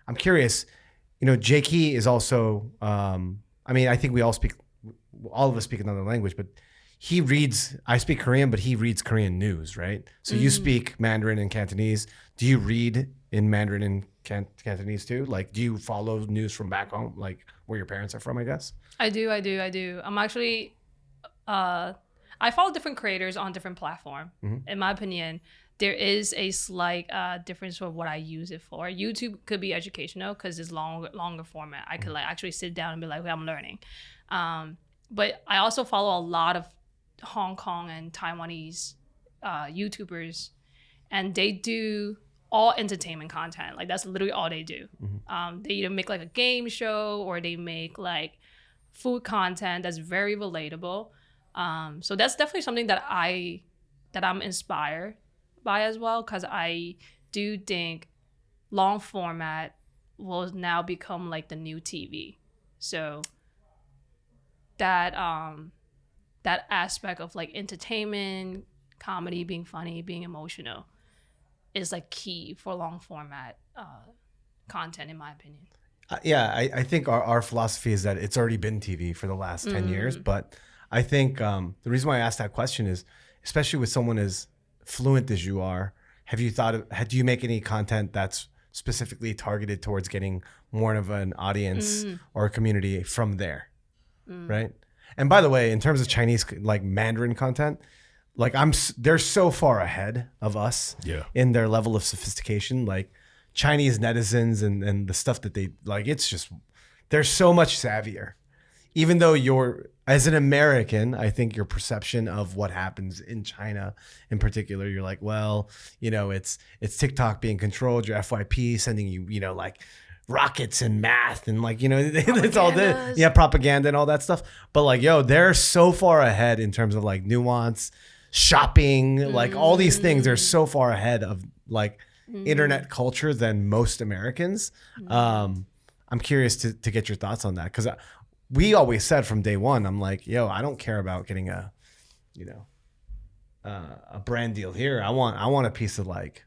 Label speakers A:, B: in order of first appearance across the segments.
A: I'm curious, Jakey is also, I think all of us speak another language, but I speak Korean, but he reads Korean news, right? So you speak Mandarin and Cantonese. Do you read in Mandarin and Cantonese too? Like, do you follow news from back home, like where your parents are from, I guess?
B: I do. I'm actually, I follow different creators on different platforms. In my opinion, there is a slight difference for what I use it for. YouTube could be educational because it's longer format. I could like actually sit down and be like, okay, I'm learning. But I also follow a lot of Hong Kong and Taiwanese YouTubers, and they do all entertainment content. Like that's literally all they do. They either make like a game show or they make like food content that's very relatable. So that's definitely something that I'm inspired by as well, because I do think long format will now become like the new TV. So that aspect of like entertainment, comedy, being funny, being emotional is like key for long format content, in my opinion.
A: I think our philosophy is that it's already been TV for the last 10 years. But I think the reason why I asked that question is, especially with someone as fluent as you are, do you make any content that's specifically targeted towards getting more of an audience or a community from there? Right? And by the way, in terms of Chinese, like Mandarin content, like they're so far ahead of us in their level of sophistication. Like Chinese netizens and the stuff that they like, they're so much savvier. Even though as an American, I think your perception of what happens in China in particular, you're like, well, it's TikTok being controlled, your FYP sending you, like rockets and math and like, it's all this, propaganda and all that stuff. But like, they're so far ahead in terms of like nuance, shopping, like all these things. They're so far ahead of like internet culture than most Americans. I'm curious to get your thoughts on that, because we always said from day one, I'm like, I don't care about getting a brand deal here. I want a piece of like,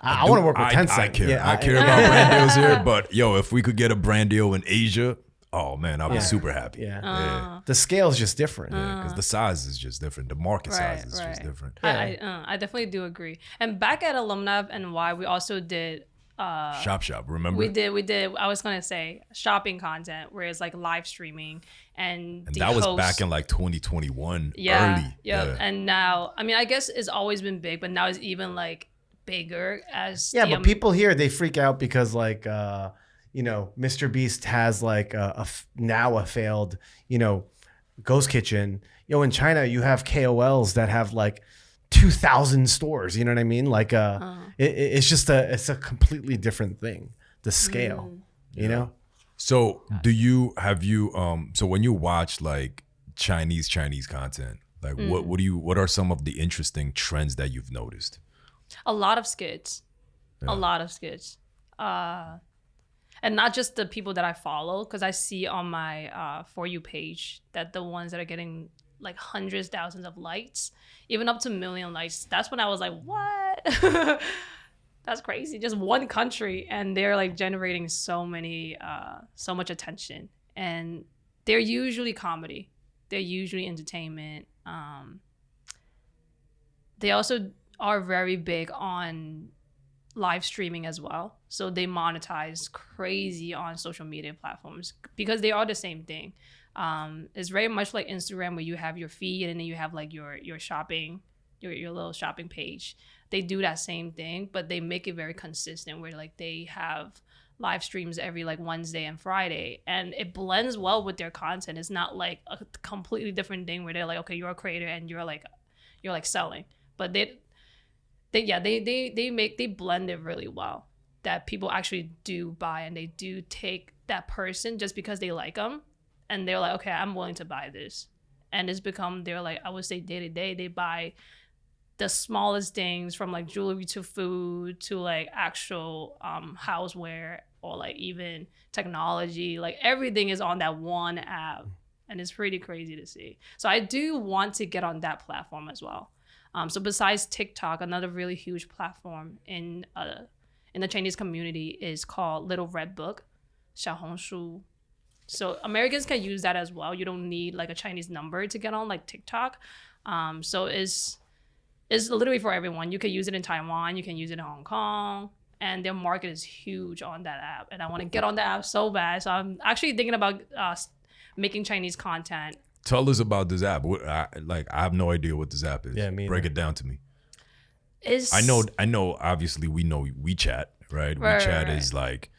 A: I want to work with Tencent.
C: I care. I care about brand deals here, but if we could get a brand deal in Asia, oh man, I'd be super happy.
A: Yeah. The scale is just different.
C: Because the size is just different. The market size is just different.
B: I definitely do agree. And back at Alumni and Why, we also did
C: Shop, remember?
B: We did. I was gonna say shopping content, where it's like live streaming and
C: that was back in like 2021, early.
B: Yeah. And now, I guess it's always been big, but now it's even like bigger as
A: but people here, they freak out because like Mr. Beast has like now a failed ghost kitchen. In China you have KOLs that have like 2,000 stores, you know what I mean? Like it's just it's a completely different thing, the scale.
C: So so when you watch like Chinese content, like what are some of the interesting trends that you've noticed?
B: A lot of skits. And not just the people that I follow, because I see on my For You page that the ones that are getting like hundreds, thousands of likes, even up to 1 million likes. That's when I was like, what? That's crazy. Just one country, and they're like generating so much attention. And they're usually comedy. They're usually entertainment. They also are very big on live streaming as well. So they monetize crazy on social media platforms because they are the same thing. It's very much like Instagram, where you have your feed and then you have like your shopping, your little shopping page. They do that same thing, but they make it very consistent, where like they have live streams every like Wednesday and Friday, and it blends well with their content. It's not like a completely different thing where they're like, okay, you're a creator and you're like selling, but they blend it really well, that people actually do buy, and they do take that person just because they like them, and they're like, okay, I'm willing to buy this. And it's become they're like, I would say day to day, they buy the smallest things, from like jewelry to food to like actual houseware, or like even technology. Like everything is on that one app, and it's pretty crazy to see. So I do want to get on that platform as well. So besides TikTok, another really huge platform in in the Chinese community is called Little Red Book, Xiaohongshu. So Americans can use that as well. You don't need like a Chinese number to get on like TikTok. So it's literally for everyone. You can use it in Taiwan. You can use it in Hong Kong. And their market is huge on that app. And I want to get on the app so bad. So I'm actually thinking about making Chinese content.
C: Tell us about this app. I have no idea what this app is.
A: Yeah, me
C: Break
A: neither.
C: it down to me.
B: It's,
C: I know. Obviously, we know WeChat, right? WeChat is like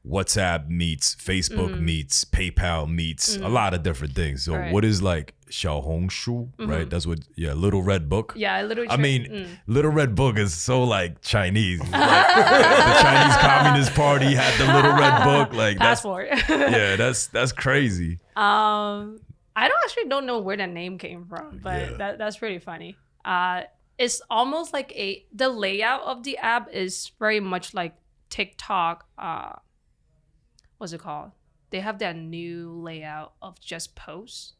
C: WhatsApp meets Facebook meets PayPal meets a lot of different things. So what is like Xiaohongshu, right? That's what. Yeah, Little Red Book.
B: Yeah, literally.
C: I mean, Little Red Book is so like Chinese. Like, the Chinese Communist Party had the Little Red Book. Like
B: passport.
C: That's crazy.
B: I don't know where that name came from, but that's pretty funny. It's almost like the layout of the app is very much like TikTok. What's it called? They have that new layout of just posts,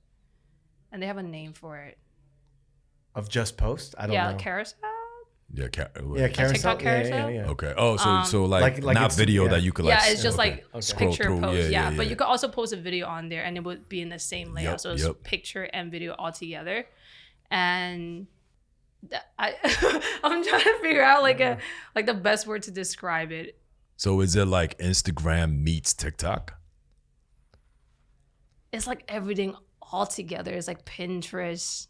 B: and they have a name for it.
A: Of just post? I don't know.
B: Yeah, carousel.
C: Yeah,
A: carousel.
B: TikTok carousel?
A: Yeah.
C: Okay. Oh, so like not
A: it's,
C: video that you could like.
B: Yeah, it's just like
C: scroll
B: picture
C: through.
B: post.
C: Yeah.
B: But you could also post a video on there, and it would be in the same layout. So it's
C: Yep.
B: picture and video all together. And I'm trying to figure out like the best word to describe it.
C: So is it like Instagram meets TikTok?
B: It's like everything all together. It's like Pinterest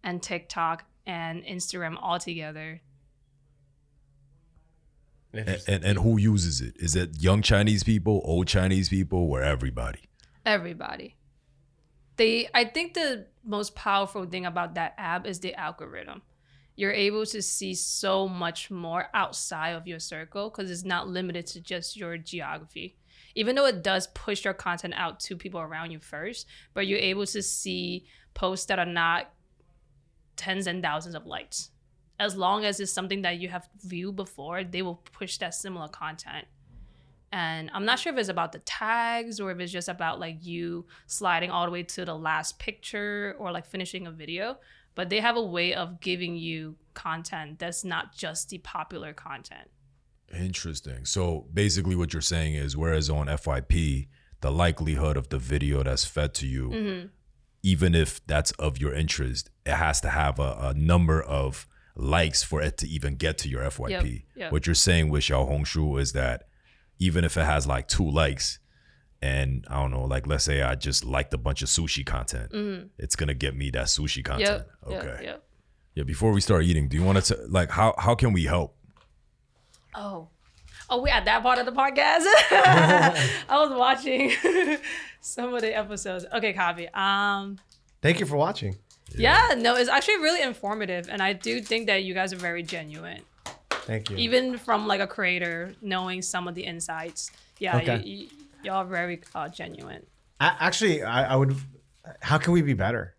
B: and TikTok and Instagram all together.
C: And who uses it? Is it young Chinese people, old Chinese people, or everybody?
B: Everybody. I think the most powerful thing about that app is the algorithm. You're able to see so much more outside of your circle because it's not limited to just your geography. Even though it does push your content out to people around you first, but you're able to see posts that are not tens and thousands of likes. As long as it's something that you have viewed before, they will push that similar content. And I'm not sure if it's about the tags or if it's just about like you sliding all the way to the last picture or like finishing a video. But they have a way of giving you content that's not just the popular content.
C: Interesting. So basically what you're saying is, whereas on FYP, the likelihood of the video that's fed to you, even if that's of your interest, it has to have a number of likes for it to even get to your FYP.
B: Yep.
C: What you're saying with Xiaohongshu is that even if it has like 2 likes, and I don't know, like let's say I just liked a bunch of sushi content, it's gonna get me that sushi content. Okay. Yeah. Before we start eating, do you want to like how can we help?
B: Oh, we at that part of the podcast. I was watching some of the episodes. Okay, copy.
A: Thank you for watching.
B: Yeah, no, it's actually really informative, and I do think that you guys are very genuine.
A: Thank you.
B: Even from like a creator, knowing some of the insights. Yeah,
A: Okay.
B: y'all are very genuine.
A: Actually, I would. How can we be better?